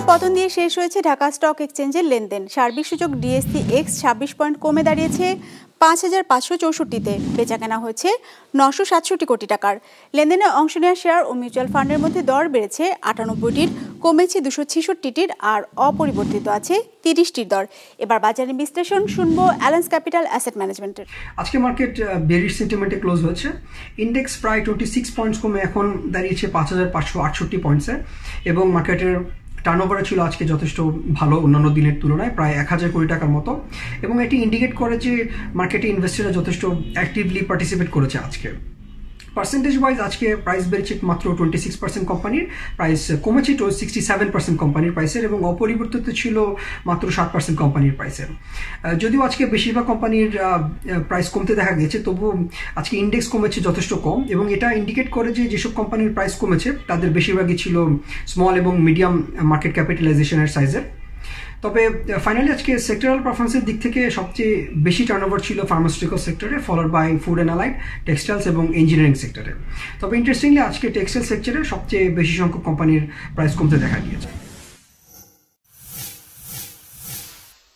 পতন দিয়ে শেষ হয়েছে ঢাকা স্টক এক্সচেঞ্জের লেনদেন। সার্বিক সূচক ডিএসসি এক্স 26 পয়েন্ট কমে দাঁড়িয়েছে ৫,৫৬৪তে। বেচাকেনা হয়েছে ৯৬৭ কোটি টাকার। লেনদেনে অংশ নেওয়া শেয়ার ও মিউচুয়াল ফান্ডের মধ্যে দর বেড়েছে ৯৮টির, কমেছে ২৬৬টির, আর অপরিবর্তিত আছে ৩০টির দর। এবার বাজারের বিশ্লেষণ শুনবো অ্যালায়েন্স ক্যাপিটাল অ্যাসেট ম্যানেজমেন্টের। আজকে মার্কেট বেরিশ সেন্টিমেন্টে ক্লোজ হয়েছে। ইন্ডেক্স প্রায় 26 পয়েন্টস কমে এখন দাঁড়িয়েছে ৫,৫৬৮ পয়েন্টসে এবং মার্কেটের টার্নওভার ছিল আজকে যথেষ্ট ভালো অন্যান্য দিনের তুলনায়, প্রায় ১,০০০ কোটি টাকার মতো, এবং এটি ইন্ডিকেট করে যে মার্কেটে ইনভেস্টররা যথেষ্ট অ্যাক্টিভলি পার্টিসিপেট করেছে আজকে। পার্সেন্টেজ ওয়াইজ আজকে প্রাইস বেড়েছে মাত্র 26% কোম্পানির, প্রাইস কমেছে 67% কোম্পানির প্রাইসের, এবং অপরিবর্তিত ছিল মাত্র 7% কোম্পানির প্রাইসের। যদিও আজকে বেশিরভাগ কোম্পানির প্রাইস কমতে দেখা গেছে, তবু আজকে ইন্ডেক্স কমেছে যথেষ্ট কম, এবং এটা ইন্ডিকেট করে যে যেসব কোম্পানির প্রাইস কমেছে তাদের বেশিরভাগই ছিল স্মল এবং মিডিয়াম মার্কেট ক্যাপিটালাইজেশনের সাইজের। তবে ফাইনালি আজকে সেক্টরাল পারফরমেন্সের দিক থেকে সবচেয়ে বেশি টার্নওভার ছিল ফার্মাসিউটিক্যাল সেক্টরে, followed by food and allied, textiles এবং ইঞ্জিনিয়ারিং সেক্টরে। তবে ইন্টারেস্টিংলি আজকে টেক্সটাইল সেক্টরে সবচেয়ে বেশি সংখ্যক কোম্পানির প্রাইস কমতে দেখা গিয়েছে।